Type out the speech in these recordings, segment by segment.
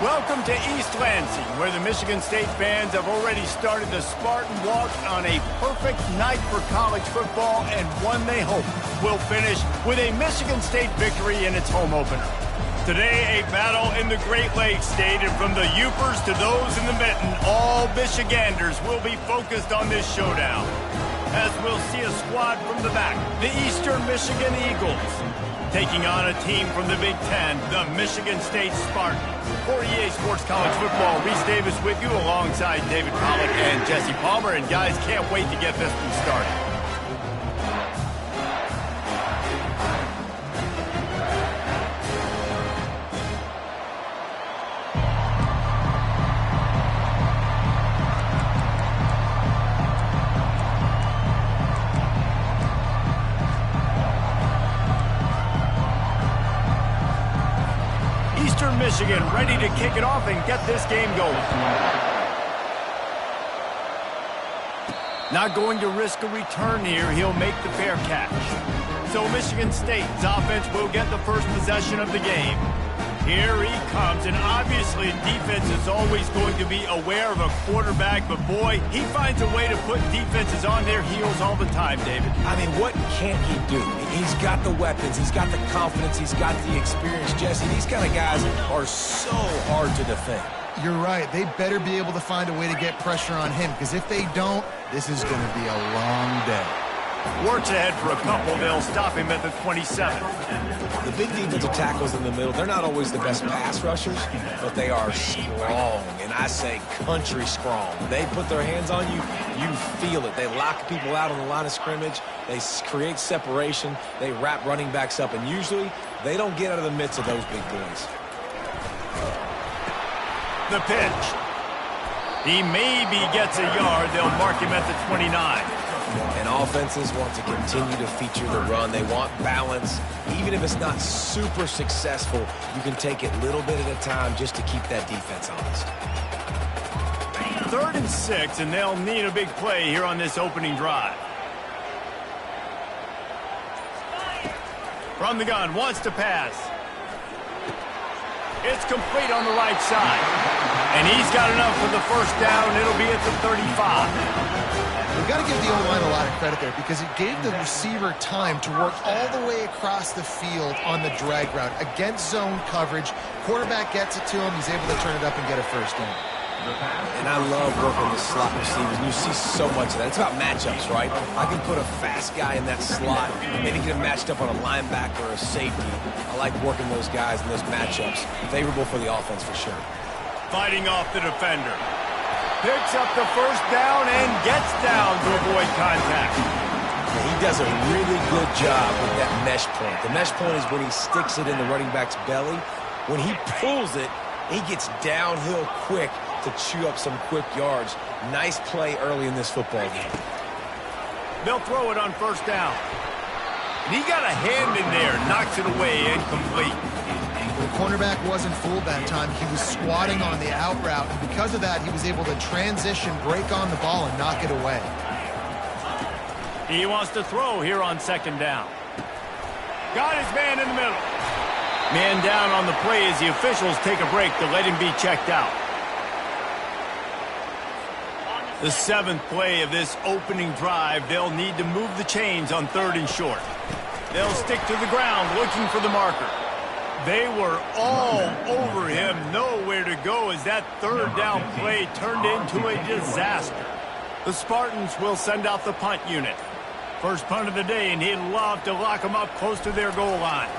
Welcome to East Lansing, where the Michigan State fans have already started the Spartan walk on a perfect night for college football, and one they hope will finish with a Michigan State victory in its home opener. Today, a battle in the Great Lakes State, and from the Upers to those in the Mitten, all Michiganders will be focused on this showdown. As we'll see a squad from the back, the Eastern Michigan Eagles, taking on a team from the Big Ten, the Michigan State Spartans. For EA Sports College Football, Reese Davis with you alongside David Pollack and Jesse Palmer. And guys, can't wait to get this one started. Eastern Michigan ready to kick it off and get this game going. Not going to risk a return here. He'll make the fair catch. So Michigan State's offense will get the first possession of the game. Here he comes, and obviously defense is always going to be aware of a quarterback, but boy, he finds a way to put defenses on their heels all the time, David. I mean, what can't he do? He's got the weapons, he's got the confidence, he's got the experience. Jesse, these kind of guys are so hard to defend. You're right. They better be able to find a way to get pressure on him, because if they don't, this is going to be a long day. Works ahead for a couple. They'll stop him at the 27. The big defensive tackles in the middle, they're not always the best pass rushers, but they are strong, and I say country strong. They put their hands on you, you feel it. They lock people out on the line of scrimmage. They create separation. They wrap running backs up, and usually they don't get out of the midst of those big boys. The pitch. He maybe gets a yard. They'll mark him at the 29. And offenses want to continue to feature the run. They want balance. Even if it's not super successful, you can take it little bit at a time just to keep that defense honest. 3rd and 6, and they'll need a big play here on this opening drive. From the gun, wants to pass. It's complete on the right side. And he's got enough for the first down. It'll be at the 35. We've got to give the O-line a lot of credit there, because it gave the receiver time to work all the way across the field on the drag route against zone coverage. Quarterback gets it to him. He's able to turn it up and get a first down. And I love working with slot receivers. You see so much of that. It's about matchups, right? I can put a fast guy in that slot, maybe get him matched up on a linebacker or a safety. I like working those guys in those matchups. Favorable for the offense for sure. Fighting off the defender. Picks up the first down and gets down to avoid contact. He does a really good job with that mesh point. The mesh point is when he sticks it in the running back's belly. When he pulls it, he gets downhill quick to chew up some quick yards. Nice play early in this football game. They'll throw it on first down. And he got a hand in there, knocks it away, incomplete. The cornerback wasn't fooled that time. He was squatting on the out route, and because of that, he was able to transition, break on the ball, and knock it away. He wants to throw here on 2nd down. Got his man in the middle. Man down on the play as the officials take a break to let him be checked out. The 7th play of this opening drive, they'll need to move the chains on 3rd and short. They'll stick to the ground looking for the marker. They were all over him, nowhere to go as that 3rd down play turned into a disaster. The Spartans will send out the punt unit. First punt of the day, and he'd love to lock them up close to their goal line.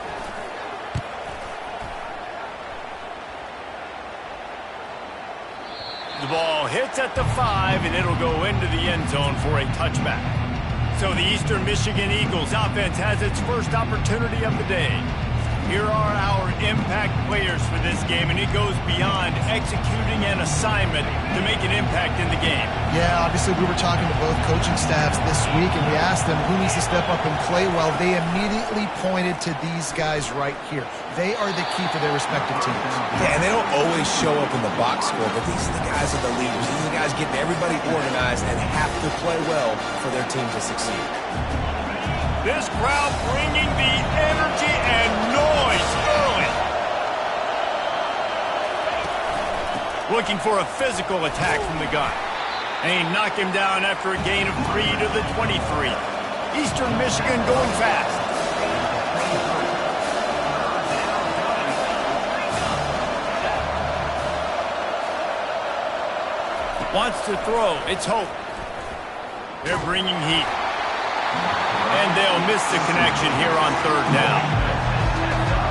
The ball hits at the 5, and it'll go into the end zone for a touchback. So the Eastern Michigan Eagles offense has its first opportunity of the day. Here are our impact players for this game, and it goes beyond executing an assignment to make an impact in the game. Yeah, obviously we were talking to both coaching staffs this week, and we asked them who needs to step up and play well. They immediately pointed to these guys right here. They are the key to their respective teams. Yeah, and they don't always show up in the box score, but these are the guys that are the leaders. These are the guys getting everybody organized and have to play well for their team to succeed. This crowd bringing the energy and noise early. looking for a physical attack from the gun. And he knocked him down after a gain of 3 to the 23. Eastern Michigan going fast. Wants to throw. It's Hope. They're bringing heat. And they'll miss the connection here on 3rd down.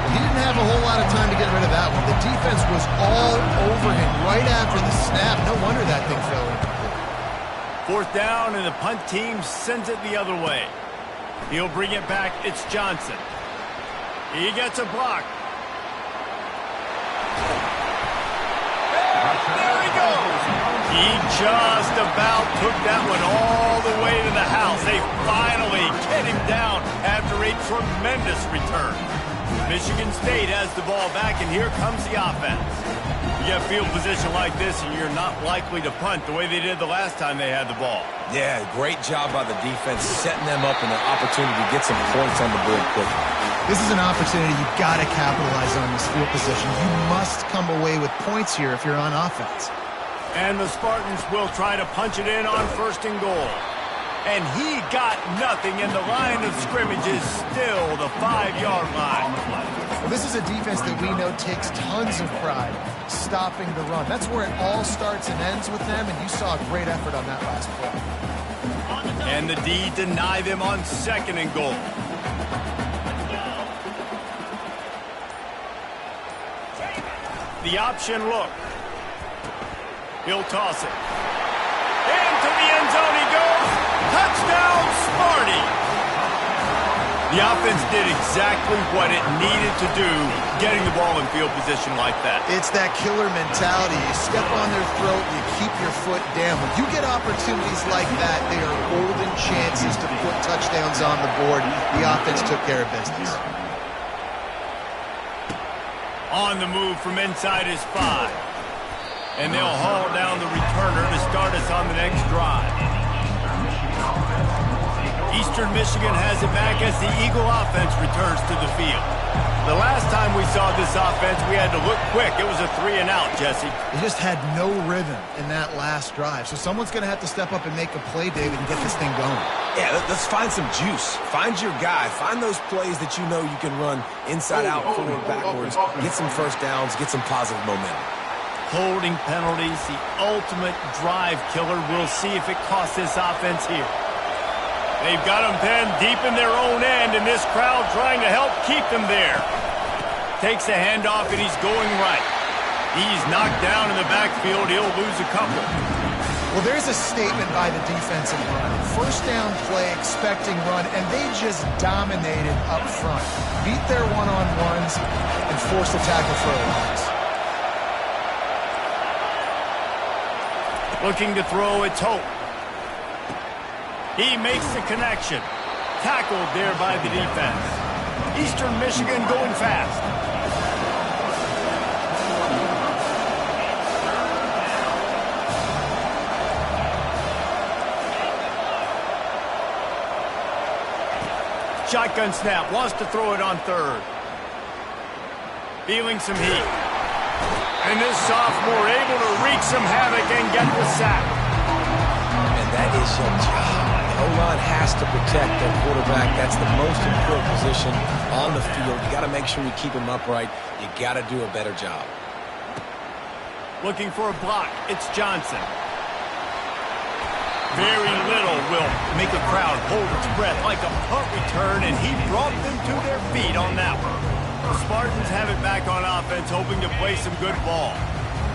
He didn't have a whole lot of time to get rid of that one. The defense was all over him right after the snap. No wonder that thing fell in. 4th down, and the punt team sends it the other way. He'll bring it back. It's Johnson. He gets a block. There he goes. He just about took that one all the way to the house. They finally get him down after a tremendous return. Michigan State has the ball back, and here comes the offense. You get field position like this, and you're not likely to punt the way they did the last time they had the ball. Yeah, great job by the defense, setting them up in an opportunity to get some points on the board quickly. This is an opportunity you've got to capitalize on this field position. You must come away with points here if you're on offense. And the Spartans will try to punch it in on 1st and goal. And he got nothing, and the line of scrimmage is still the 5-yard line. Well, this is a defense that we know takes tons of pride stopping the run. That's where it all starts and ends with them, and you saw a great effort on that last play. And the D deny them on 2nd and goal. The option look. He'll toss it. Into the end zone he goes. Touchdown, Sparty. The offense did exactly what it needed to do, getting the ball in field position like that. It's that killer mentality. You step on their throat, you keep your foot down. When you get opportunities like that, they are golden chances to put touchdowns on the board. The offense took care of business. On the move from inside his 5. And they'll haul down the returner to start us on the next drive. Eastern Michigan has it back as the Eagle offense returns to the field. The last time we saw this offense, we had to look quick. It was a 3-and-out, Jesse. They just had no rhythm in that last drive. So someone's going to have to step up and make a play, David, and get this thing going. Yeah, let's find some juice. Find your guy. Find those plays that you know you can run inside out, forward, backwards. Get some 1st downs. Get some positive momentum. Holding penalties, the ultimate drive killer. We'll see if it costs this offense here. They've got them pinned deep in their own end, and this crowd trying to help keep them there. Takes the handoff, and he's going right. He's knocked down in the backfield. He'll lose a couple. Well, there's a statement by the defensive line. 1st down play, expecting run, and they just dominated up front. Beat their one-on-ones and forced a tackle for a loss. Looking to throw, it's Hope. He makes the connection. Tackled there by the defense. Eastern Michigan going fast. Shotgun snap, wants to throw it on 3rd. Feeling some heat. And this sophomore able to wreak some havoc and get the sack. And that is your job. The O-line has to protect their quarterback. That's the most important position on the field. You got to make sure you keep him upright. You got to do a better job. Looking for a block. It's Johnson. Very little will make a crowd hold its breath like a punt return, and he brought them to their feet on that one. The Spartans have it back on offense, hoping to play some good ball.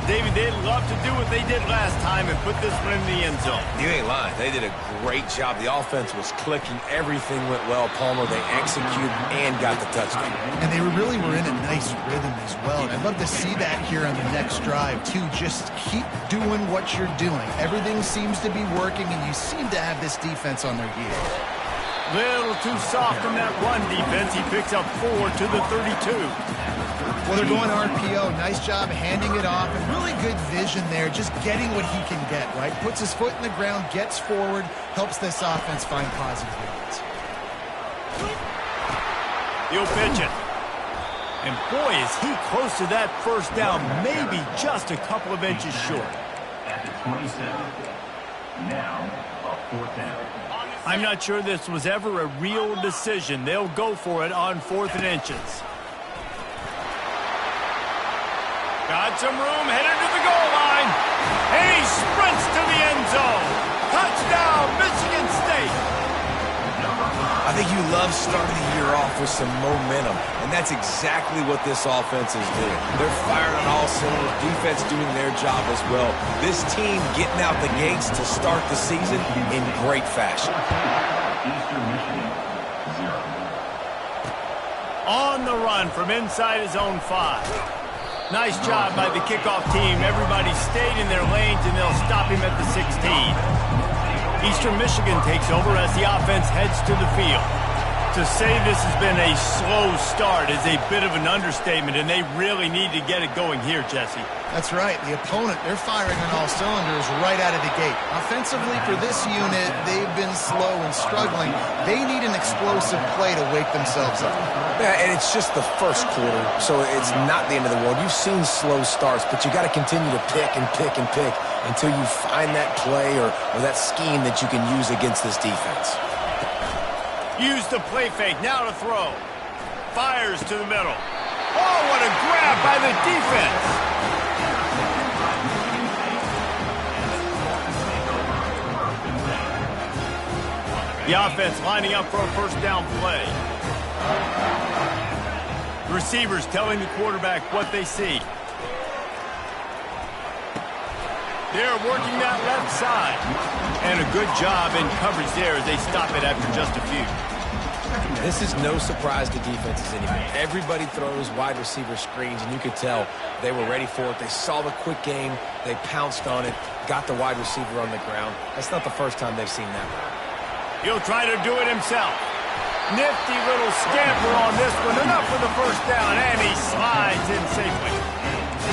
David, they'd love to do what they did last time and put this one in the end zone. You ain't lying. They did a great job. The offense was clicking. Everything went well. Palmer, they executed and got the touchdown. And they really were in a nice rhythm as well. And I'd love to see that here on the next drive, too. Just keep doing what you're doing. Everything seems to be working, and you seem to have this defense on their heels. Little too soft in that run defense. He picks up 4 to the 32. Well, they're going RPO. Nice job handing it off, and really good vision there, just getting what he can get, right? Puts his foot in the ground, gets forward, helps this offense find positive yards. He'll pitch it. And boy, is he close to that first down, maybe just a couple of inches short. At the 27. Now, a 4th down. I'm not sure this was ever a real decision. They'll go for it on 4th and inches. Got some room, headed to the goal line. And he sprints to the end zone. Touchdown, Michigan State. I think you love starting the year off with some momentum, and that's exactly what this offense is doing. They're firing on all cylinders, defense doing their job as well. This team getting out the gates to start the season in great fashion. Eastern Michigan, 0. On the run from inside his own 5. Nice job by the kickoff team. Everybody stayed in their lanes, and they'll stop him at the 16. Eastern Michigan takes over as the offense heads to the field. To say this has been a slow start is a bit of an understatement, and they really need to get it going here, Jesse. That's right. The opponent, they're firing on all cylinders right out of the gate. Offensively, for this unit, they've been slow and struggling. They need an explosive play to wake themselves up. Yeah, and it's just the first quarter, so it's not the end of the world. You've seen slow starts, but you got to continue to pick and pick and pick until you find that play or that scheme that you can use against this defense. Use the play fake, now to throw. Fires to the middle. Oh, what a grab by the defense. The offense lining up for a first down play. The receivers telling the quarterback what they see. They're working that left side. And a good job in coverage there as they stop it after just a few. This is no surprise to defenses anymore. Everybody throws wide receiver screens, and you could tell they were ready for it. They saw the quick game. They pounced on it, got the wide receiver on the ground. That's not the first time they've seen that. He'll try to do it himself. Nifty little scamper on this one. Enough for the first down, and he slides in safely.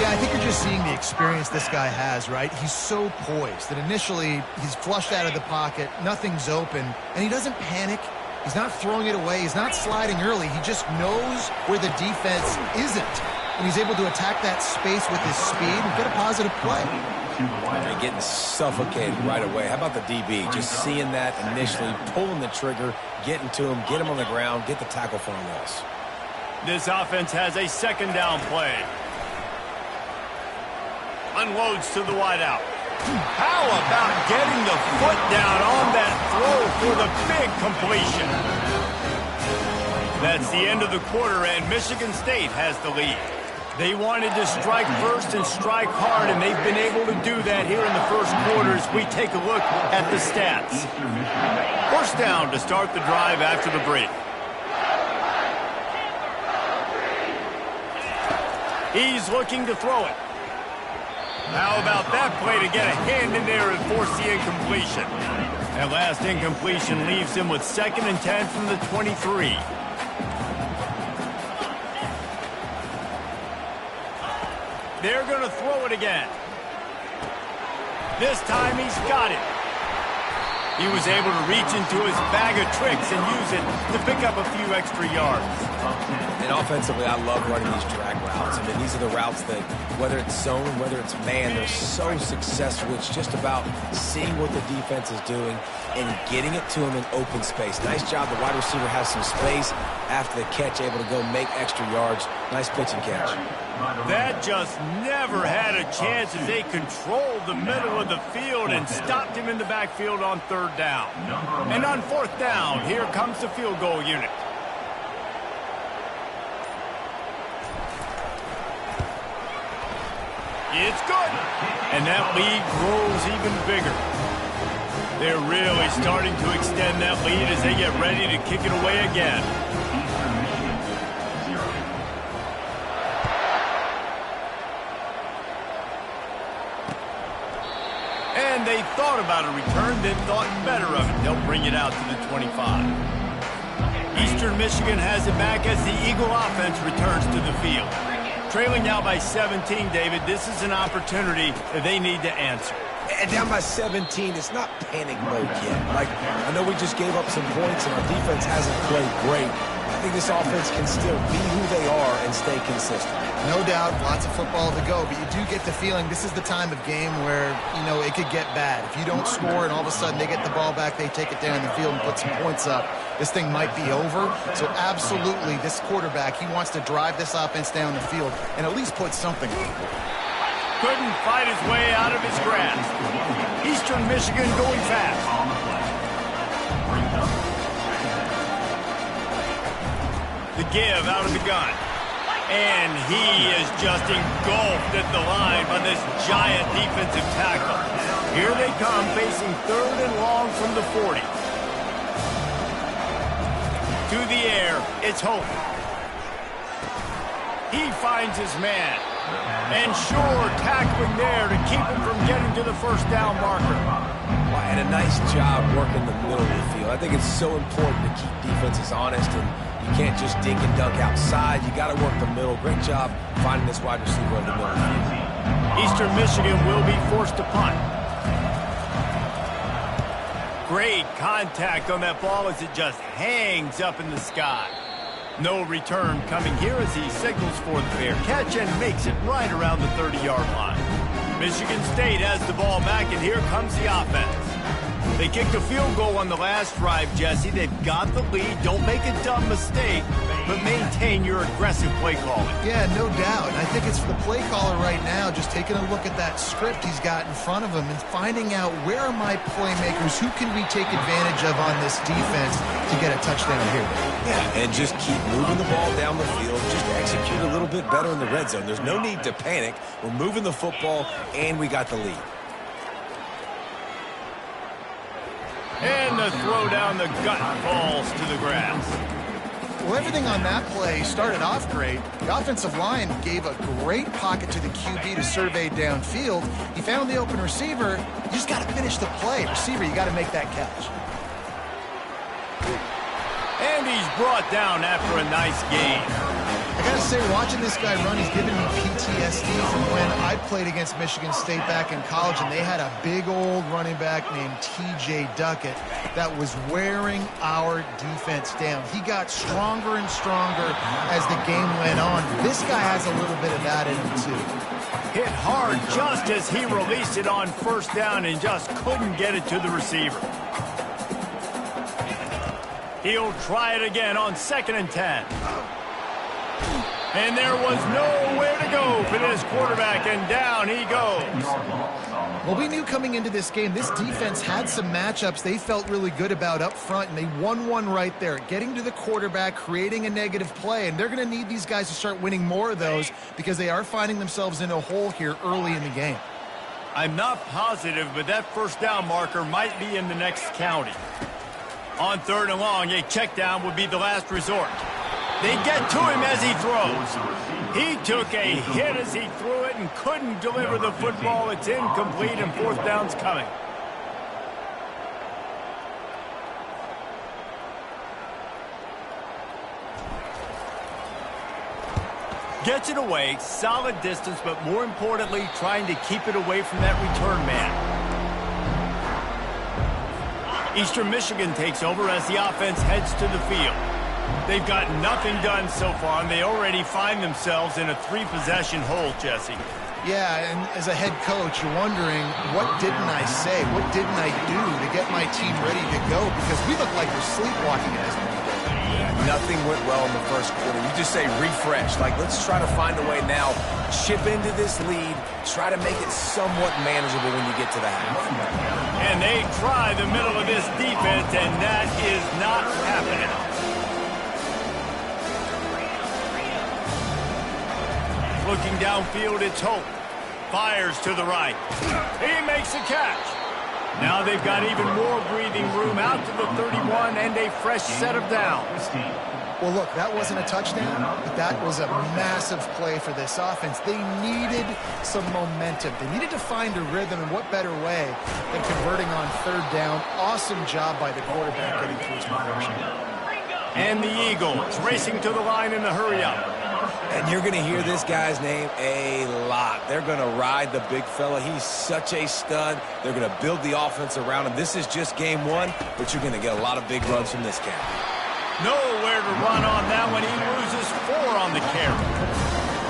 Yeah, I think you're just seeing the experience this guy has, right? He's so poised that initially he's flushed out of the pocket, nothing's open, and he doesn't panic. He's not throwing it away. He's not sliding early. He just knows where the defense isn't, and he's able to attack that space with his speed and get a positive play. They're getting suffocated right away. How about the DB? Just seeing that initially, pulling the trigger, getting to him, get him on the ground, get the tackle for a loss. This offense has a second down play. Unloads to the wideout. How about getting the foot down on that throw for the big completion? That's the end of the quarter, and Michigan State has the lead. They wanted to strike first and strike hard, and they've been able to do that here in the first quarter as we take a look at the stats. First down to start the drive after the break. He's looking to throw it. How about that play to get a hand in there and force the incompletion? That last incompletion leaves him with 2nd and 10 from the 23. They're going to throw it again. This time he's got it. He was able to reach into his bag of tricks and use it to pick up a few extra yards. And offensively, I love running these drag routes. I mean, these are the routes that, whether it's zone, whether it's man, they're so successful. It's just about seeing what the defense is doing and getting it to him in open space. Nice job. The wide receiver has some space after the catch, able to go make extra yards. Nice pitch and catch. That just never had a chance as they controlled the middle of the field and stopped him in the backfield on 3rd down. And on 4th down, here comes the field goal unit. It's good. And that lead grows even bigger. They're really starting to extend that lead as they get ready to kick it away again. And they thought about a return, then thought better of it. They'll bring it out to the 25. Eastern Michigan has it back as the Eagle offense returns to the field. Trailing now by 17, David. This is an opportunity that they need to answer. And down by 17, it's not panic mode yet. Like, I know we just gave up some points and our defense hasn't played great, I think this offense can still be who they are and stay consistent. No doubt, lots of football to go, but you do get the feeling this is the time of game where, you know, it could get bad. If you don't score and all of a sudden they get the ball back, they take it down the field and put some points up, this thing might be over. So absolutely, this quarterback, he wants to drive this offense down the field and at least put something on. Couldn't fight his way out of his grasp. Eastern Michigan going fast. The give out of the gun. And he is just engulfed at the line by this giant defensive tackle. Here they come, facing 3rd and long from the 40. To the air, it's Hope. He finds his man. And sure, tackling there to keep him from getting to the first down marker. And a nice job working the middle of the field. I think it's so important to keep defenses honest, and you can't just dink and dunk outside. You got to work the middle. Great job finding this wide receiver in the middle of the field. Eastern Michigan will be forced to punt. Great contact on that ball as it just hangs up in the sky. No return coming here as he signals for the fair catch and makes it right around the 30-yard line. Michigan State has the ball back, and here comes the offense. They kicked a field goal on the last drive, Jesse. They've got the lead. Don't make a dumb mistake, but maintain your aggressive play calling. Yeah, no doubt. And I think it's for the play caller right now, just taking a look at that script he's got in front of him and finding out where are my playmakers, who can we take advantage of on this defense to get a touchdown here. Yeah, and just keep moving the ball down the field. Just execute a little bit better in the red zone. There's no need to panic. We're moving the football, and we got the lead. And the throw down the gut falls to the grass. Well, everything on that play started off great. The offensive line gave a great pocket to the QB to survey downfield. He found the open receiver. You just got to finish the play. Receiver, you got to make that catch. And he's brought down after a nice gain. I got to say, watching this guy run, he's giving me PTSD from when I played against Michigan State back in college, and they had a big old running back named T.J. Duckett that was wearing our defense down. He got stronger and stronger as the game went on. This guy has a little bit of that in him, too. Hit hard just as he released it on first down and just couldn't get it to the receiver. He'll try it again on 2nd and 10. And there was nowhere to go for this quarterback, and down he goes. Well, we knew coming into this game, this defense had some matchups they felt really good about up front, and they won one right there, getting to the quarterback, creating a negative play, and they're going to need these guys to start winning more of those because they are finding themselves in a hole here early in the game. I'm not positive, but that first down marker might be in the next county. On 3rd and long, a check down would be the last resort. They get to him as he throws. He took a hit as he threw it and couldn't deliver the football. It's incomplete, and 4th down's coming. Gets it away, solid distance, but more importantly, trying to keep it away from that return man. Eastern Michigan takes over as the offense heads to the field. They've got nothing done so far, and they already find themselves in a 3-possession hole, Jesse. Yeah, and as a head coach, you're wondering, what didn't I say? What didn't I do to get my team ready to go? Because we look like we're sleepwalking at this point. Nothing went well in the first quarter. You just say refresh. Like, let's try to find a way now. Chip into this lead. Try to make it somewhat manageable when you get to the half. And they try the middle of this defense, and that is not happening. Looking downfield, it's Hope. Fires to the right. He makes a catch. Now they've got even more breathing room out to the 31 and a fresh set of downs. Well, look, that wasn't a touchdown, but that was a massive play for this offense. They needed some momentum. They needed to find a rhythm, and what better way than converting on 3rd down. Awesome job by the quarterback getting through his progression. And the Eagles racing to the line in the hurry-up. And you're going to hear this guy's name a lot. They're going to ride the big fella. He's such a stud. They're going to build the offense around him. This is just game 1, but you're going to get a lot of big runs from this guy. Nowhere to run on that one. He loses 4 on the carry.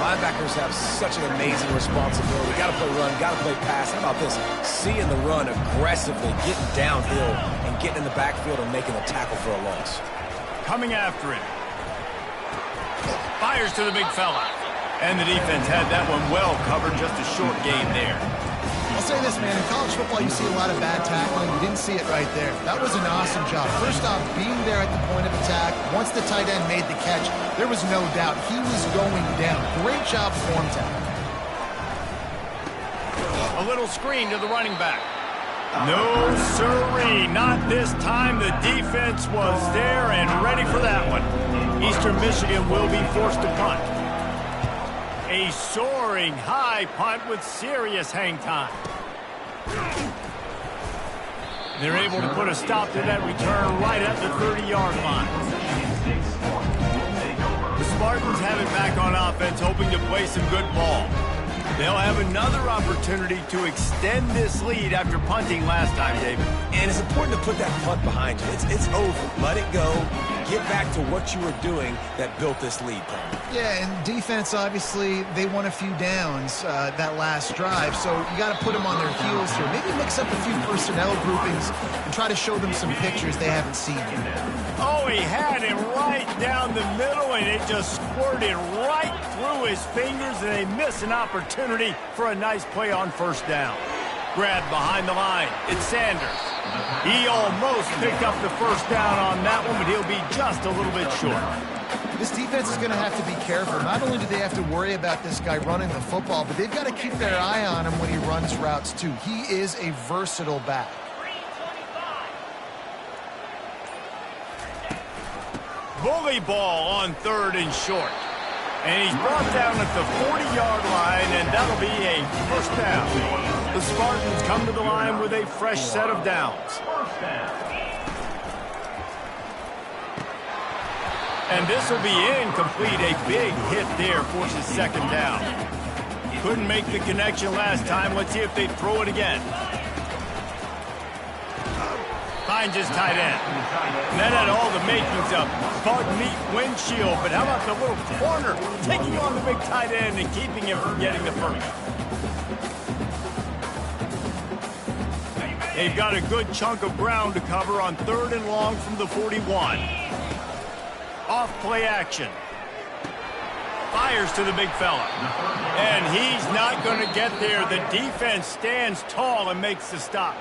Linebackers have such an amazing responsibility. Got to play run, got to play pass. How about this? Seeing the run aggressively, getting downhill, and getting in the backfield and making a tackle for a loss. Coming after him. Fires to the big fella. And the defense had that one well covered. Just a short gain there. I'll say this, man. In college football, you see a lot of bad tackling. You didn't see it right there. That was an awesome job. First off, being there at the point of attack. Once the tight end made the catch, there was no doubt he was going down. Great job form tackle. A little screen to the running back. No, sirree. Not this time. The defense was there and ready for that one. Eastern Michigan will be forced to punt. A soaring high punt with serious hang time. They're able to put a stop to that return right at the 30-yard line. The Spartans have it back on offense, hoping to play some good ball. They'll have another opportunity to extend this lead after punting last time, David. And it's important to put that punt behind you. It's over. Let it go. Get back to what you were doing that built this lead, Tom. Yeah, and defense, obviously, they won a few downs that last drive, so you got to put them on their heels here. Maybe mix up a few personnel groupings and try to show them some pictures they haven't seen yet. Oh, he had him right down the middle, and it just squirted right through his fingers, and they miss an opportunity for a nice play on first down. Grab behind the line. It's Sanders. He almost picked up the first down on that one, but he'll be just a little bit short. This defense is going to have to be careful. Not only do they have to worry about this guy running the football, but they've got to keep their eye on him when he runs routes, too. He is a versatile back. Bully ball on 3rd and short. And he's brought down at the 40-yard line, and that'll be a first down. The Spartans come to the line with a fresh set of downs. And this will be incomplete. A big hit there forces second down. Couldn't make the connection last time. Let's see if they throw it again. Finds his tight end. And that had all the makings of bug meat windshield. But how about the little corner taking on the big tight end and keeping him from getting the first? They've got a good chunk of ground to cover on 3rd and long from the 41. Off play action. Fires to the big fella. And he's not going to get there. The defense stands tall and makes the stop.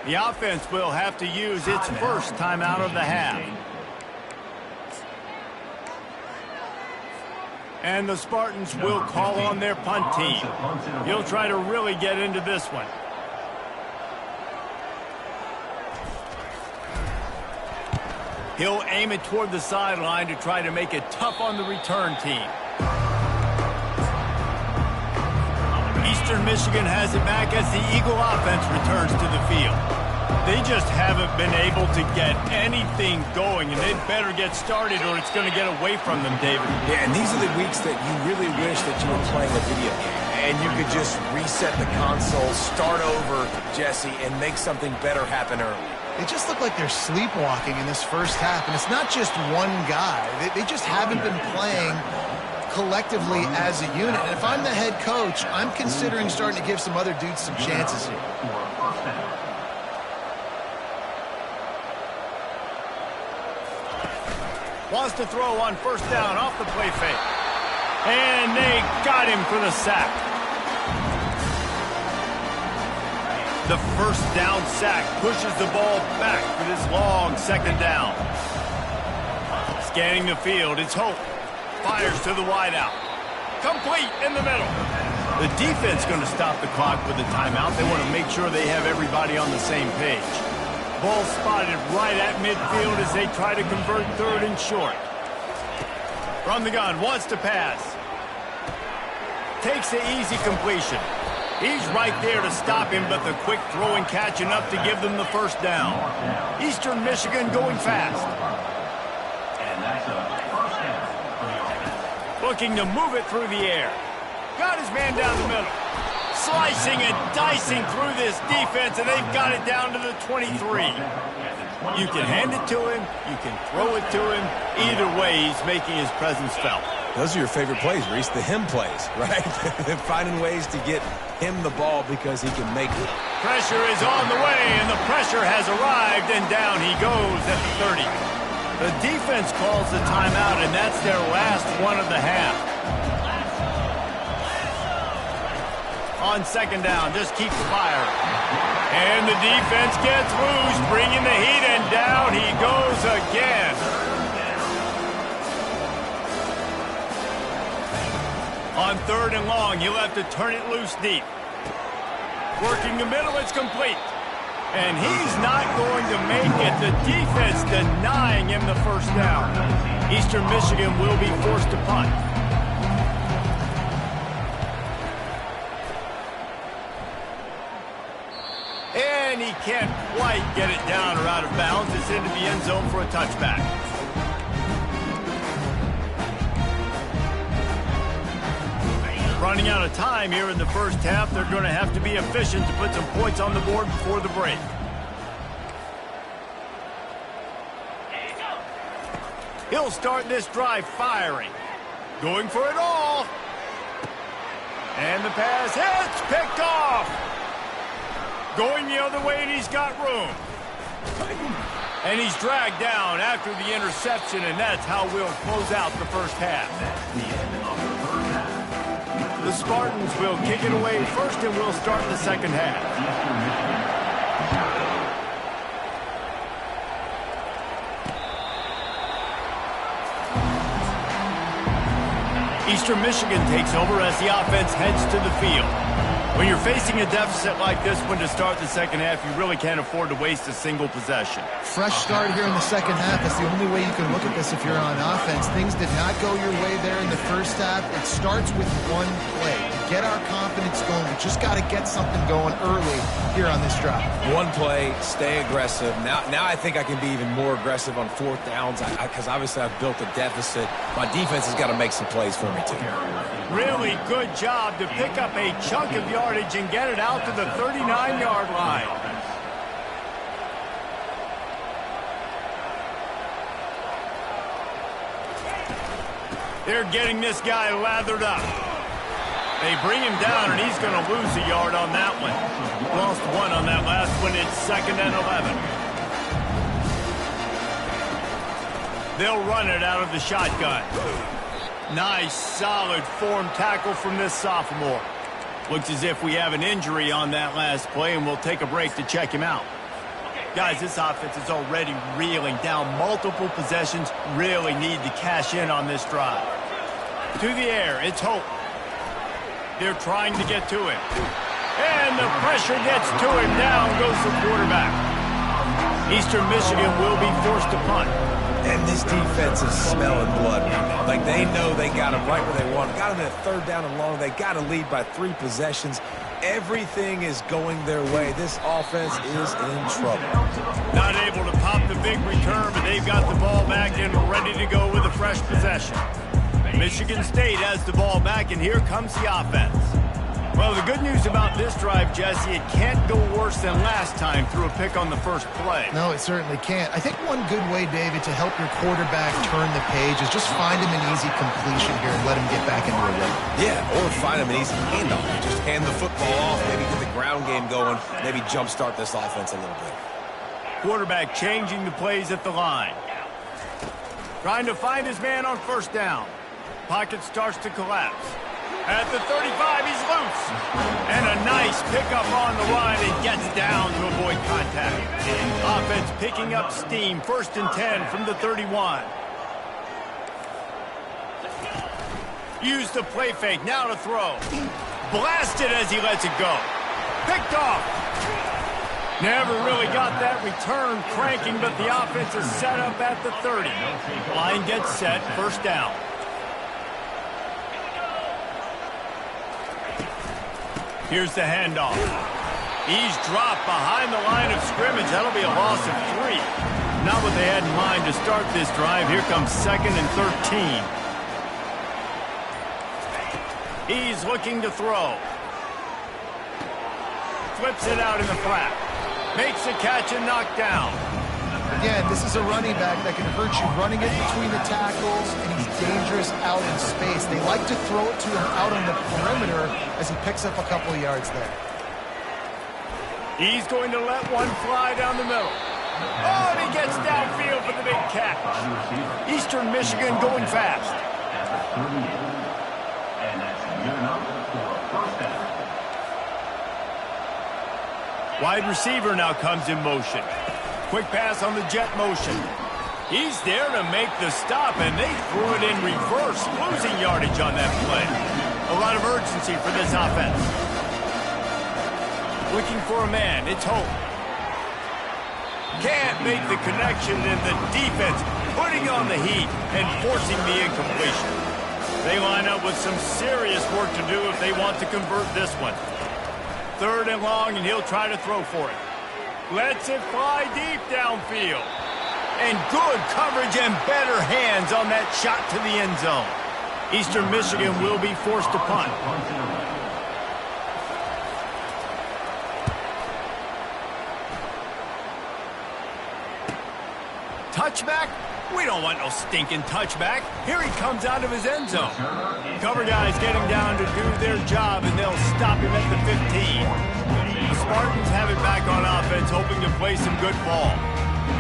The offense will have to use its first timeout of the half. And the Spartans will call on their punt team. He'll try to really get into this one. He'll aim it toward the sideline to try to make it tough on the return team. Eastern Michigan has it back as the Eagle offense returns to the field. They just haven't been able to get anything going, and they'd better get started or it's going to get away from them, David. Yeah, and these are the weeks that you really wish that you were playing a video game and you could just reset the console, start over, Jesse, and make something better happen early. They just look like they're sleepwalking in this first half, and it's not just one guy. They just haven't been playing collectively as a unit. And if I'm the head coach, I'm considering starting to give some other dudes some chances here. Wants to throw on first down off the play fake. And they got him for the sack. The first down sack pushes the ball back for this long second down. Scanning the field, it's Hope. Fires to the wideout. Complete in the middle. The defense going to stop the clock with a timeout. They want to make sure they have everybody on the same page. Ball spotted right at midfield as they try to convert 3rd and short. From the gun, wants to pass. Takes the easy completion. He's right there to stop him, but the quick throw and catch enough to give them the first down. Eastern Michigan going fast. Looking to move it through the air. Got his man down the middle. Slicing and dicing through this defense, and they've got it down to the 23. You can hand it to him, you can throw it to him. Either way, he's making his presence felt. Those are your favorite plays, Reese, the him plays, right? Finding ways to get him the ball because he can make it. Pressure is on the way, and the pressure has arrived, and down he goes at the 30. The defense calls the timeout, and that's their last one of the half. On second down, just keep firing. And the defense gets loose, bringing the heat, and down he goes again. On third and long, he'll have to turn it loose deep. Working the middle, it's complete. And he's not going to make it. The defense denying him the first down. Eastern Michigan will be forced to punt. And he can't quite get it down or out of bounds. It's into the end zone for a touchback. Running out of time here in the first half. They're going to have to be efficient to put some points on the board before the break. He'll start this drive firing. Going for it all. And the pass hits. Picked off. Going the other way, and he's got room. And he's dragged down after the interception, and that's how we'll close out the first half. The Spartans will kick it away first, and we'll start the second half. Eastern Michigan takes over as the offense heads to the field. When you're facing a deficit like this one to start the second half, you really can't afford to waste a single possession. Fresh start here in the second half. That's the only way you can look at this if you're on offense. Things did not go your way there in the first half. It starts with one play. To get our confidence going, we just got to get something going early here on this drive. One play, stay aggressive. Now I think I can be even more aggressive on fourth downs because obviously I've built a deficit. My defense has got to make some plays for me too. Really good job to pick up a chunk of yardage and get it out to the 39-yard line. They're getting this guy lathered up. They bring him down, and he's going to lose a yard on that one. Lost one on that last one. It's 2nd and 11. They'll run it out of the shotgun. Nice, solid form tackle from this sophomore. Looks as if we have an injury on that last play, and we'll take a break to check him out. Guys, this offense is already reeling down multiple possessions. Really need to cash in on this drive. To the air, it's Hope. They're trying to get to him. And the pressure gets to him. Down goes the quarterback. Eastern Michigan will be forced to punt. And this defense is smelling blood. Like they know they got him right where they want. Got him at 3rd down and long. They got to lead by 3 possessions. Everything is going their way. This offense is in trouble. Not able to pop the big return, but they've got the ball back and ready to go with a fresh possession. Michigan State has the ball back, and here comes the offense. Well, the good news about this drive, Jesse, it can't go worse than last time through a pick on the first play. No, it certainly can't. I think one good way, David, to help your quarterback turn the page is just find him an easy completion here and let him get back into a rhythm. Yeah, or find him an easy handoff. Just hand the football off, maybe get the ground game going, maybe jumpstart this offense a little bit. Quarterback changing the plays at the line. Trying to find his man on first down. Pocket starts to collapse. At the 35, he's loose. And a nice pickup on the line and gets down to avoid contact. Offense picking up steam. 1st and 10 from the 31. Use the play fake. Now to throw. Blasted as he lets it go. Picked off. Never really got that return cranking, but the offense is set up at the 30. Line gets set. 1st down. Here's the handoff. He's dropped behind the line of scrimmage. That'll be a loss of 3. Not what they had in mind to start this drive. Here comes 2nd and 13. He's looking to throw. Flips it out in the flat. Makes the catch and knocked down. Again, this is a running back that can hurt you running it between the tackles, and he's dangerous out in space. They like to throw it to him out on the perimeter as he picks up a couple of yards there. He's going to let one fly down the middle. Oh, and he gets downfield for the big catch. Eastern Michigan going fast. And that's good enough for a first down. Wide receiver now comes in motion. Quick pass on the jet motion. He's there to make the stop, and they threw it in reverse, losing yardage on that play. A lot of urgency for this offense. Looking for a man, it's Hope. Can't make the connection, and the defense putting on the heat and forcing the incompletion. They line up with some serious work to do if they want to convert this one. 3rd and long, and he'll try to throw for it. Lets it fly deep downfield. And good coverage and better hands on that shot to the end zone. Eastern Michigan will be forced to punt. Touchback? We don't want no stinking touchback. Here he comes out of his end zone. Cover guys getting down to do their job, and they'll stop him at the 15. The Spartans have it back on offense, hoping to play some good ball.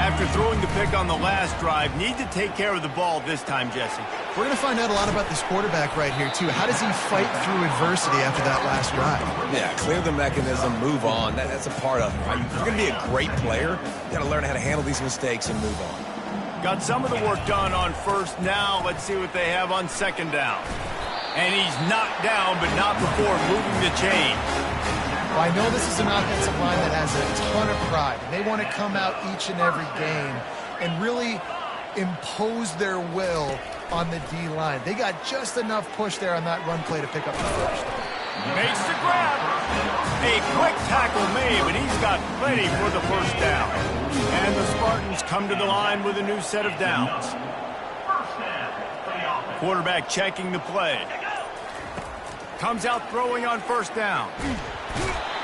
After throwing the pick on the last drive, need to take care of the ball this time, Jesse. We're going to find out a lot about this quarterback right here, too. How does he fight through adversity after that last drive? Yeah, clear the mechanism, move on. That's a part of it, right? If you're going to be a great player, you got to learn how to handle these mistakes and move on. Got some of the work done on 1st. Now let's see what they have on 2nd down. And he's knocked down, but not before moving the chain. Well, I know this is an offensive line that has a ton of pride. And they want to come out each and every game and really impose their will on the D-line. They got just enough push there on that run play to pick up the 1st. Makes the grab. A quick tackle made, but he's got plenty for the 1st down. And the Spartans come to the line with a new set of downs. Quarterback checking the play. Comes out throwing on 1st down.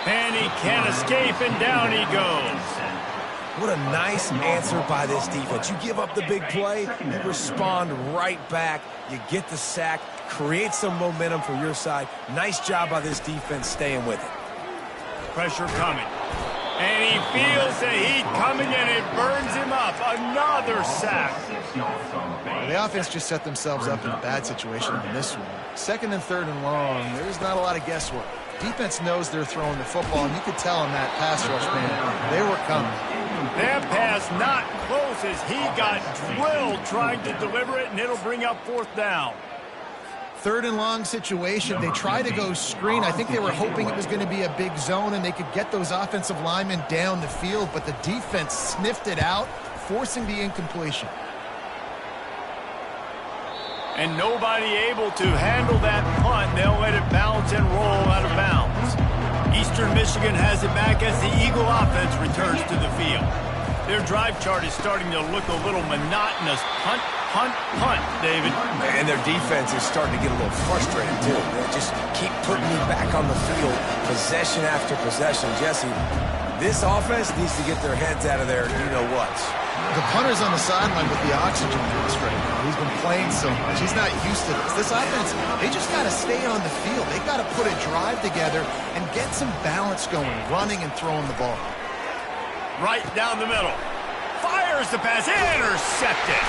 And he can't escape, and down he goes. What a nice answer by this defense. You give up the big play, you respond right back, you get the sack, create some momentum for your side. Nice job by this defense staying with it. Pressure coming. And he feels the heat coming, and it burns him up. Another sack. The offense just set themselves up in a bad situation in this one. 2nd and 3rd and long, there's not a lot of guesswork. Defense knows they're throwing the football, and you could tell in that pass rush, man, they were coming. That pass not close as he got drilled trying to deliver it, and it'll bring up 4th down. 3rd and long situation. They try to go screen. I think they were hoping it was going to be a big zone and they could get those offensive linemen down the field, but the defense sniffed it out, forcing the incompletion. And nobody able to handle that punt. They'll let it bounce and roll out of bounds. Eastern Michigan has it back as the Eagle offense returns to the field. Their drive chart is starting to look a little monotonous. Punt, punt, punt, David. And their defense is starting to get a little frustrated, too. They just keep putting me back on the field, possession after possession. Jesse, this offense needs to get their heads out of there, you-know-what. The punter's on the sideline with the oxygen mask right now. He's been playing so much. He's not used to this. This offense, they just got to stay on the field. They got to put a drive together and get some balance going, running and throwing the ball. Right down the middle. Fires the pass. Intercepted.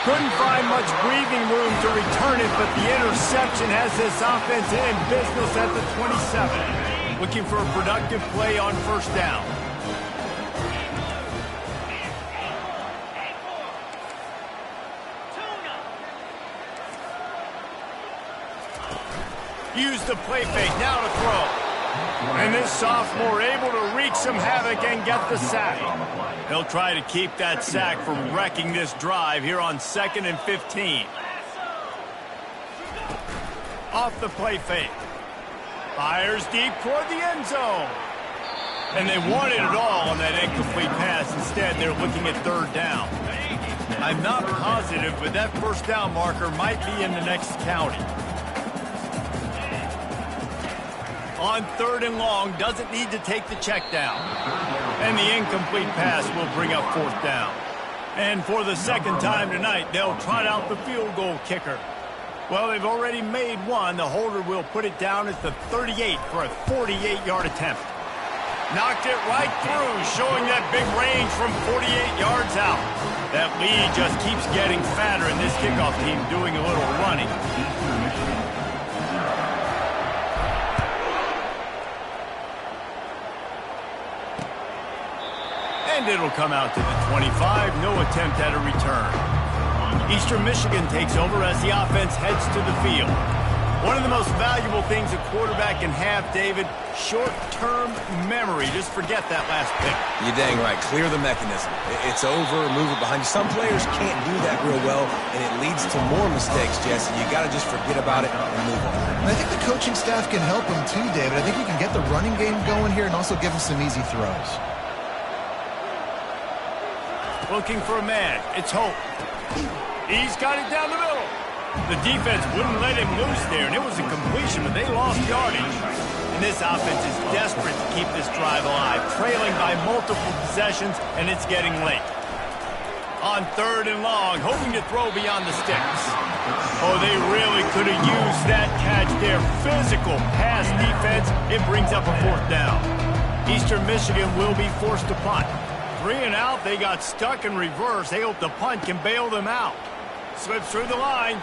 Couldn't find much breathing room to return it, but the interception has this offense in business at the 27. Looking for a productive play on 1st down. Use the play fake, now to throw. And this sophomore able to wreak some havoc and get the sack. He'll try to keep that sack from wrecking this drive here on 2nd and 15. Off the play fake. Fires deep toward the end zone. And they wanted it all on that incomplete pass. Instead, they're looking at 3rd down. I'm not positive, but that 1st down marker might be in the next county. On 3rd and long, doesn't need to take the check down. And the incomplete pass will bring up 4th down. And for the second time tonight, they'll trot out the field goal kicker. Well, they've already made one. The holder will put it down at the 38 for a 48-yard attempt. Knocked it right through, showing that big range from 48 yards out. That lead just keeps getting fatter, and this kickoff team doing a little running. And it'll come out to the 25. No attempt at a return. Eastern Michigan takes over as the offense heads to the field. One of the most valuable things a quarterback can have, David, short-term memory. Just forget that last pick. You're dang right. Clear the mechanism. It's over, move it behind you. Some players can't do that real well, and it leads to more mistakes, Jesse. You got to just forget about it and move on. And I think the coaching staff can help him too, David. I think he can get the running game going here and also give him some easy throws. Looking for a man. It's Hope. He's got it down the middle. The defense wouldn't let him loose there, and it was a completion, but they lost yardage. And this offense is desperate to keep this drive alive, trailing by multiple possessions, and it's getting late. On 3rd and long, hoping to throw beyond the sticks. Oh, they really could have used that catch there. Physical pass defense. It brings up a 4th down. Eastern Michigan will be forced to punt. 3 and out, they got stuck in reverse. They hope the punt can bail them out. Slips through the line.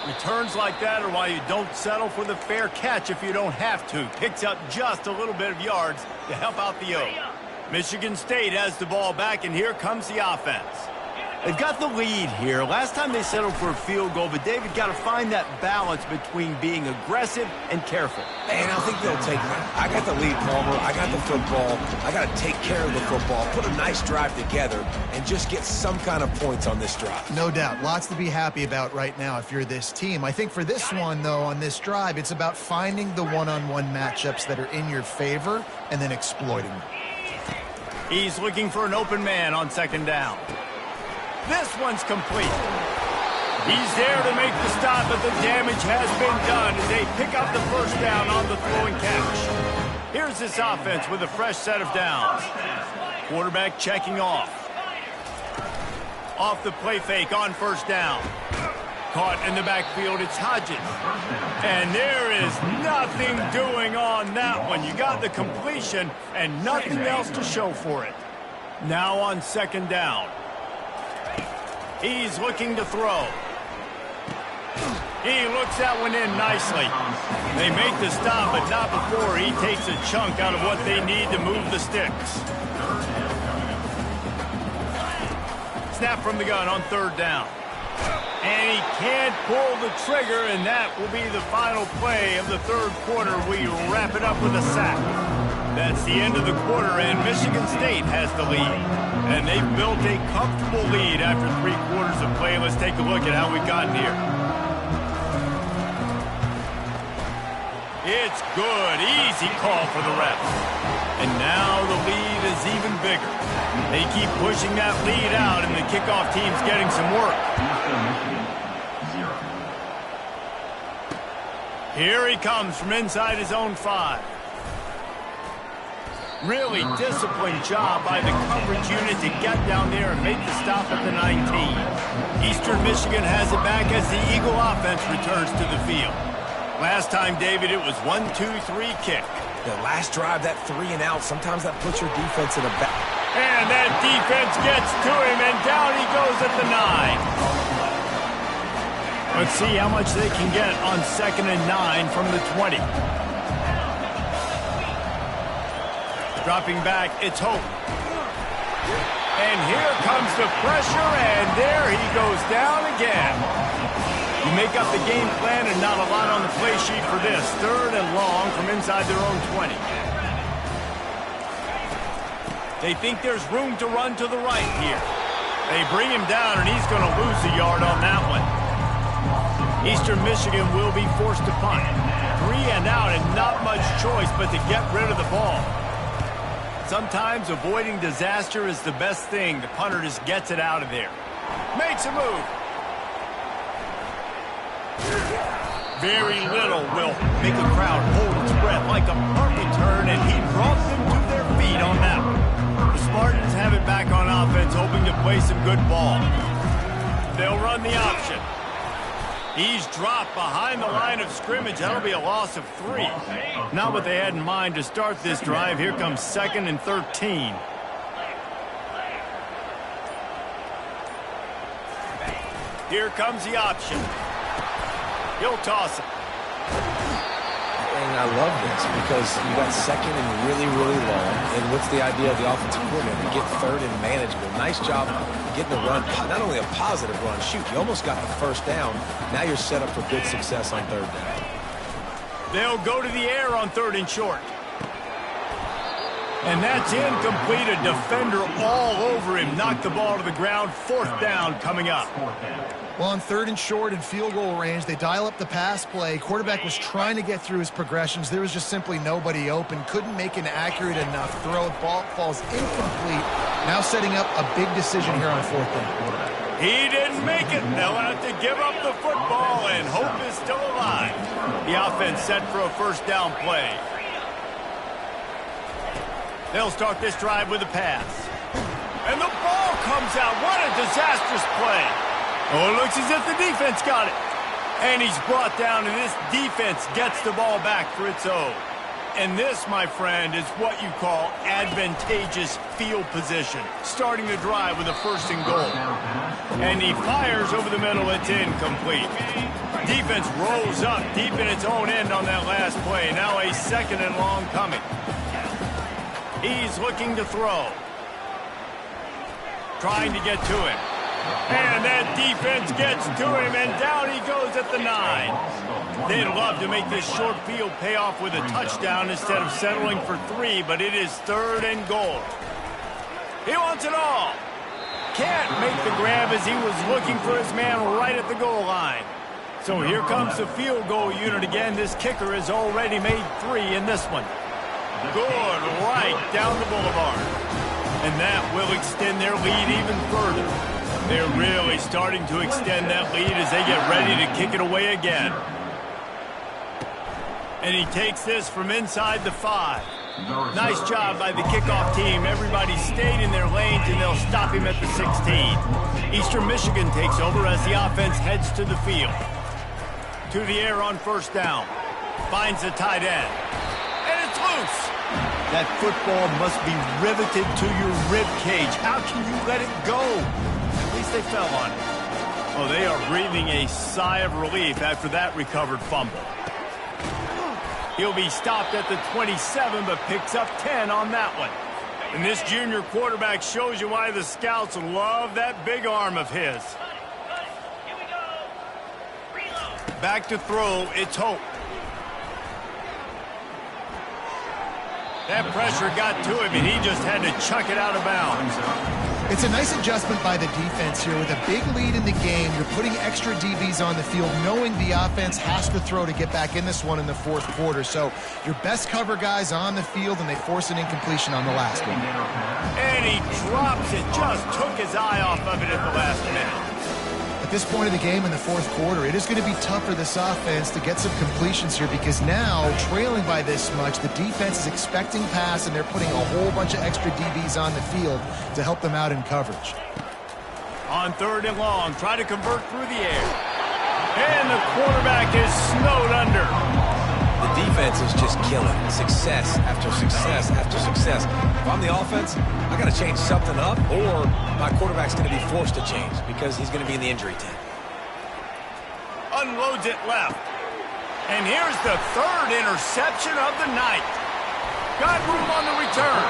Returns like that are why you don't settle for the fair catch if you don't have to. Picks up just a little bit of yards to help out the O. Michigan State has the ball back, and here comes the offense. They've got the lead here. Last time they settled for a field goal, but David got to find that balance between being aggressive and careful. And I think they'll take that. I got the lead, Palmer. I got the football. I got to take care of the football, put a nice drive together, and just get some kind of points on this drive. No doubt. Lots to be happy about right now if you're this team. I think for this one, though, on this drive, it's about finding the one-on-one matchups that are in your favor and then exploiting them. He's looking for an open man on 2nd down. This one's complete. He's there to make the stop, but the damage has been done as they pick up the 1st down on the throwing catch. Here's this offense with a fresh set of downs. Quarterback checking off. Off the play fake on 1st down. Caught in the backfield, it's Hodges. And there is nothing doing on that one. You got the completion and nothing else to show for it. Now on 2nd down. He's looking to throw. He looks that one in nicely. They make the stop, but not before he takes a chunk out of what they need to move the sticks. Snap from the gun on 3rd down. And he can't pull the trigger, and that will be the final play of the 3rd quarter. We wrap it up with a sack. That's the end of the quarter, and Michigan State has the lead. And they've built a comfortable lead after 3 quarters of play. Let's take a look at how we've gotten here. It's good. Easy call for the refs. And now the lead is even bigger. They keep pushing that lead out, and the kickoff team's getting some work. Here he comes from inside his own 5. Really disciplined job by the coverage unit to get down there and make the stop at the 19. Eastern Michigan has it back as the Eagle offense returns to the field. Last time, David, it was 1-2-3 kick. The last drive, that 3 and out, sometimes that puts your defense in a back. And that defense gets to him, and down he goes at the 9. Let's see how much they can get on 2nd and 9 from the 20. Dropping back, it's Hope. And here comes the pressure, and there he goes down again. You make up the game plan and not a lot on the play sheet for this. 3rd and long from inside their own 20. They think there's room to run to the right here. They bring him down, and he's going to lose a yard on that one. Eastern Michigan will be forced to punt. 3 and out, and not much choice but to get rid of the ball. Sometimes avoiding disaster is the best thing. The punter just gets it out of there. Makes a move. Very little will make a crowd hold its breath like a punt return, and he brought them to their feet. lead on that one. The Spartans have it back on offense, hoping to play some good ball. They'll run the option. He's dropped behind the line of scrimmage. That'll be a loss of 3. Not what they had in mind to start this drive. Here comes 2nd and 13. Here comes the option. He'll toss it. And I love this because you got 2nd and really, really long. And what's the idea of the offensive coordinator? To get 3rd and manageable. Nice job getting the run. Not only a positive run, shoot, you almost got the 1st down. Now you're set up for good success on 3rd down. They'll go to the air on 3rd and short. And that's incomplete. A defender all over him. Knocked the ball to the ground. 4th down coming up. Well, on 3rd and short and field goal range, they dial up the pass play. Quarterback was trying to get through his progressions. There was just simply nobody open. Couldn't make an accurate enough throw. Ball falls incomplete. Now setting up a big decision here on 4th down. He didn't make it. They'll have to give up the football, and hope is still alive. The offense set for a 1st down play. They'll start this drive with a pass. And the ball comes out. What a disastrous play. Oh, it looks as if the defense got it. And he's brought down, and this defense gets the ball back for its own. And this, my friend, is what you call advantageous field position. Starting the drive with a 1st and goal. And he fires over the middle. It's incomplete. Defense rolls up deep in its own end on that last play. Now a 2nd and long coming. He's looking to throw. Trying to get to him. And that defense gets to him, and down he goes at the 9. They'd love to make this short field pay off with a touchdown instead of settling for 3, but it is 3rd and goal. He wants it all. Can't make the grab as he was looking for his man right at the goal line. So here comes the field goal unit again. This kicker has already made 3 in this one. Good, right down the boulevard. And that will extend their lead even further. They're really starting to extend that lead as they get ready to kick it away again. And he takes this from inside the 5. Nice job by the kickoff team. Everybody stayed in their lanes, and they'll stop him at the 16. Eastern Michigan takes over as the offense heads to the field. To the air on 1st down. Finds the tight end. And it's loose. That football must be riveted to your rib cage. How can you let it go? At least they fell on it. Oh, they are breathing a sigh of relief after that recovered fumble. He'll be stopped at the 27, but picks up 10 on that one. And this junior quarterback shows you why the scouts love that big arm of his. Back to throw, it's Hope. That pressure got to him, and he just had to chuck it out of bounds. It's a nice adjustment by the defense here. With a big lead in the game, you're putting extra DBs on the field, knowing the offense has to throw to get back in this one in the 4th quarter. So your best cover guys on the field, and they force an incompletion on the last one. And he drops it, just took his eye off of it at the last minute. At this point of the game in the 4th quarter, it is going to be tough for this offense to get some completions here because now, trailing by this much, the defense is expecting pass, and they're putting a whole bunch of extra DBs on the field to help them out in coverage. On 3rd and long, try to convert through the air. And the quarterback is snowed under. The defense is just killing it. Success after success after success. If I'm the offense, I got to change something up, or my quarterback's going to be forced to change because he's going to be in the injury tent. Unloads it left. And here's the 3rd interception of the night. Got room on the return.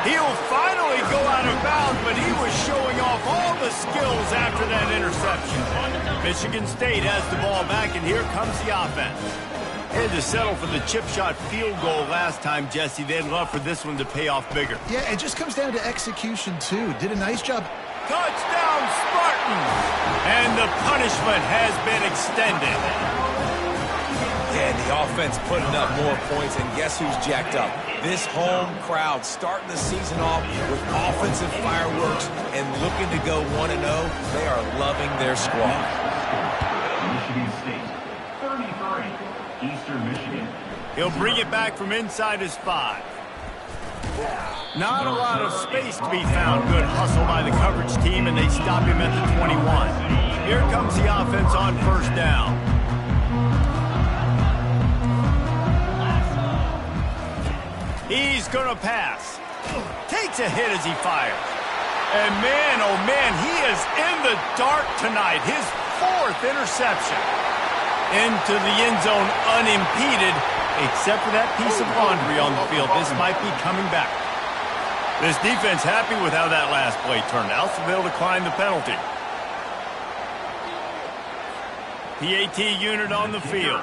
He'll finally go out of bounds, but he was showing off all the skills after that interception. Michigan State has the ball back, and here comes the offense. Had to settle for the chip shot field goal last time, Jesse. They'd love for this one to pay off bigger. Yeah, it just comes down to execution, too. Did a nice job. Touchdown, Spartans! And the punishment has been extended. Yeah, the offense putting up more points, and guess who's jacked up? This home crowd starting the season off with offensive fireworks and looking to go 1-0. They are loving their squad. Michigan State, 33. Eastern Michigan. He'll bring it back from inside his 5. Not a lot of space to be found. Good hustle by the coverage team, and they stop him at the 21. Here comes the offense on first down. He's going to pass. Takes a hit as he fires. And man, oh man, he is in the dark tonight. His 4th interception. Into the end zone unimpeded, except for that piece of laundry on the field. This might be coming back. This defense happy with how that last play turned out, so they'll decline the penalty. PAT unit on the field.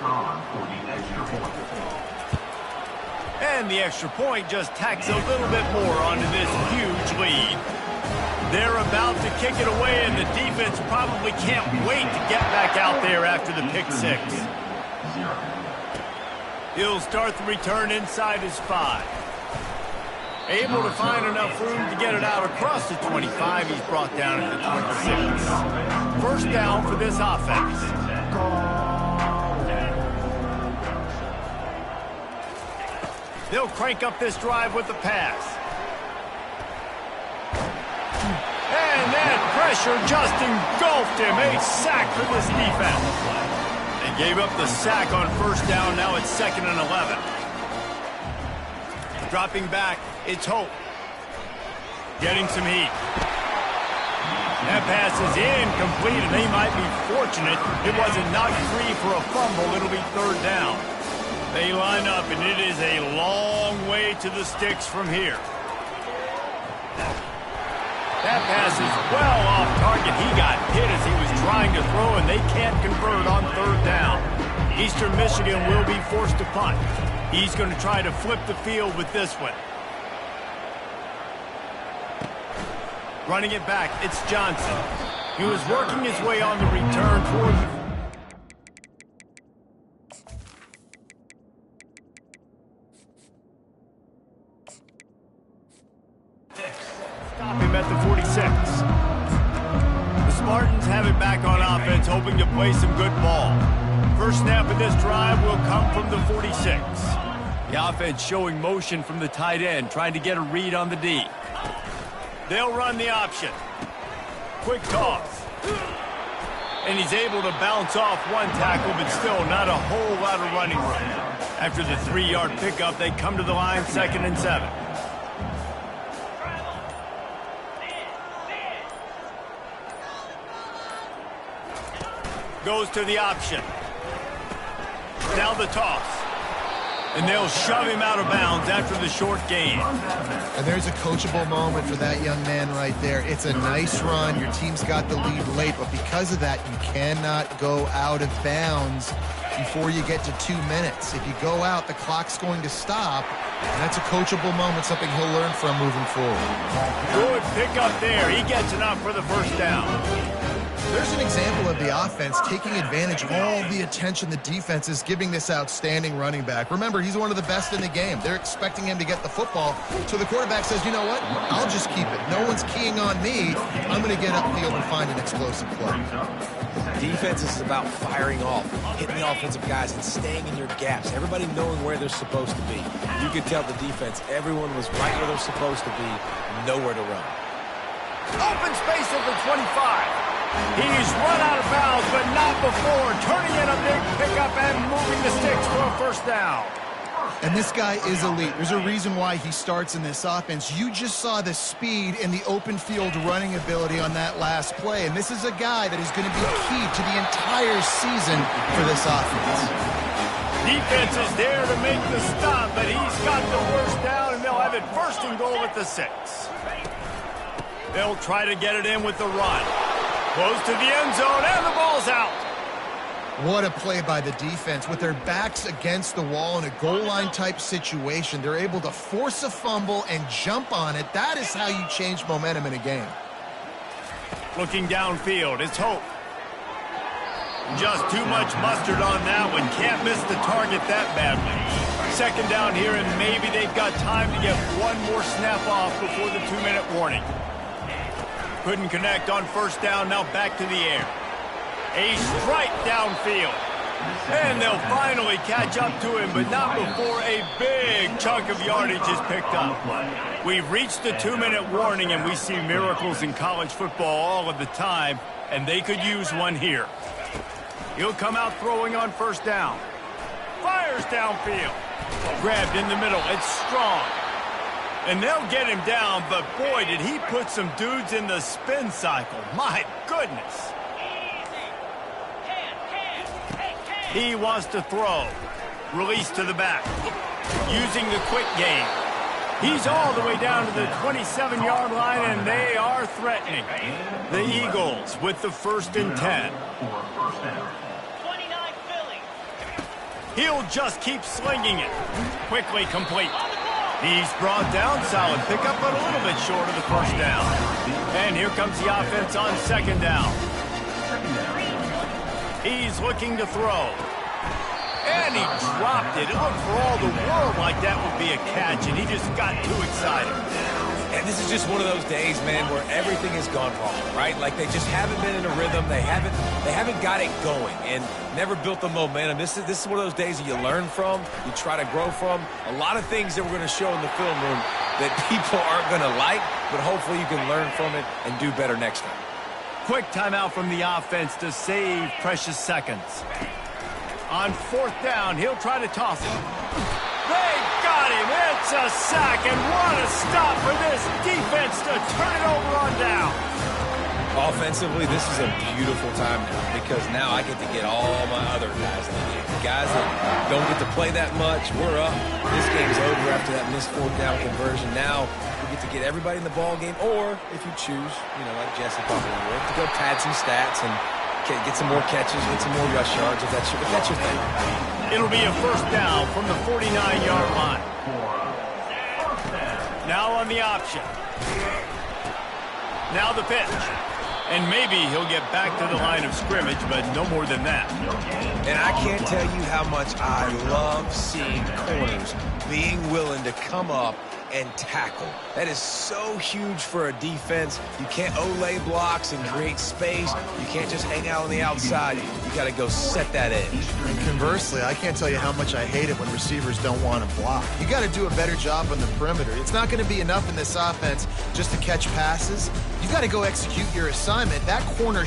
And the extra point just tacks a little bit more onto this huge lead. They're about to kick it away, and the defense probably can't wait to get back out there after the pick 6. He'll start the return inside his 5. Able to find enough room to get it out across the 25. He's brought down at the 26. First down for this offense. They'll crank up this drive with the pass. And that pressure just engulfed him. A sack for this defense. They gave up the sack on first down. Now it's 2nd and 11. Dropping back, it's Hope. Getting some heat. That pass is incomplete, and they might be fortunate it wasn't knocked free for a fumble. It'll be 3rd down. They line up, and it is a long way to the sticks from here. That pass is well off target. He got hit as he was trying to throw, and they can't convert on 3rd down. Eastern Michigan will be forced to punt. He's going to try to flip the field with this one. Running it back, it's Johnson. He was working his way on the return toward the... Stop him at the 46. The Spartans have it back on offense, hoping to play some good ball. First snap of this drive will come from the 46. The offense showing motion from the tight end, trying to get a read on the D. They'll run the option. Quick toss. And he's able to bounce off one tackle, but still not a whole lot of running room. After the 3-yard pickup, they come to the line, 2nd and 7. Goes to the option. Now the toss. And they'll shove him out of bounds after the short gain. And there's a coachable moment for that young man right there. It's a nice run. Your team's got the lead late, but because of that, you cannot go out of bounds before you get to 2 minutes. If you go out, the clock's going to stop, and that's a coachable moment, something he'll learn from moving forward. Good pick up there. He gets enough for the first down. There's an example of the offense taking advantage of all the attention the defense is giving this outstanding running back. Remember, he's one of the best in the game. They're expecting him to get the football, so the quarterback says, you know what, I'll just keep it. No one's keying on me. I'm going to get upfield and find an explosive play. Defense is about firing off, hitting the offensive guys, and staying in your gaps. Everybody knowing where they're supposed to be. You could tell the defense, everyone was right where they're supposed to be, nowhere to run. Open space at the 25. He's run out of bounds, but not before. Turning in a big pickup and moving the sticks for a first down. And this guy is elite. There's a reason why he starts in this offense. You just saw the speed and the open field running ability on that last play. And this is a guy that is going to be key to the entire season for this offense. Defense is there to make the stop, but he's got the worst down, and they'll have it 1st and goal at the 6. They'll try to get it in with the run. Close to the end zone, and the ball's out. What a play by the defense. With their backs against the wall in a goal line type situation, they're able to force a fumble and jump on it. That is how you change momentum in a game. Looking downfield, it's Hope. Just too much mustard on that one. Can't miss the target that badly. 2nd down here, and maybe they've got time to get one more snap off before the 2-minute warning. Couldn't connect on first down, now back to the air. A strike downfield. And they'll finally catch up to him, but not before a big chunk of yardage is picked up. We've reached the 2-minute warning, and we see miracles in college football all of the time, and they could use one here. He'll come out throwing on first down. Fires downfield. Grabbed in the middle. It's strong. And they'll get him down, but boy, did he put some dudes in the spin cycle. My goodness. He wants to throw. Release to the back. Using the quick game. He's all the way down to the 27-yard line, and they are threatening. The Eagles with the 1st and 10. He'll just keep slinging it. Quickly complete. He's brought down. Solid pickup, but a little bit short of the first down. And here comes the offense on 2nd down. He's looking to throw. And he dropped it. It looked for all the world like that would be a catch, and he just got too excited. And this is just one of those days, man, where everything has gone wrong, right? Like they just haven't been in a rhythm. They haven't got it going and never built the momentum. This is one of those days that you learn from, you try to grow from. A lot of things that we're going to show in the film room that people aren't going to like, but hopefully you can learn from it and do better next time. Quick timeout from the offense to save precious seconds. On 4th down, he'll try to toss it. They got him. It's a sack, and what a stop for this defense to turn it over on down. Offensively, this is a beautiful time now because now I get to get all my other guys in the game. The guys that don't get to play that much, we're up. This game's over after that missed 4th down conversion. Now we get to get everybody in the ball game, or if you choose, like Jesse probably would, to go pad some stats and get some more catches, get some more rush yards if that's your thing. It'll be a 1st down from the 49-yard line. Now on the option. Now the pitch. And maybe he'll get back to the line of scrimmage, but no more than that. And I can't tell you how much I love seeing corners being willing to come up and tackle. That is so huge for a defense. You can't Olay blocks and create space. You can't just hang out on the outside. You got to go set that edge. And conversely, I can't tell you how much I hate it when receivers don't want to block. You got to do a better job on the perimeter. It's not going to be enough in this offense just to catch passes. You got to go execute your assignment. That corner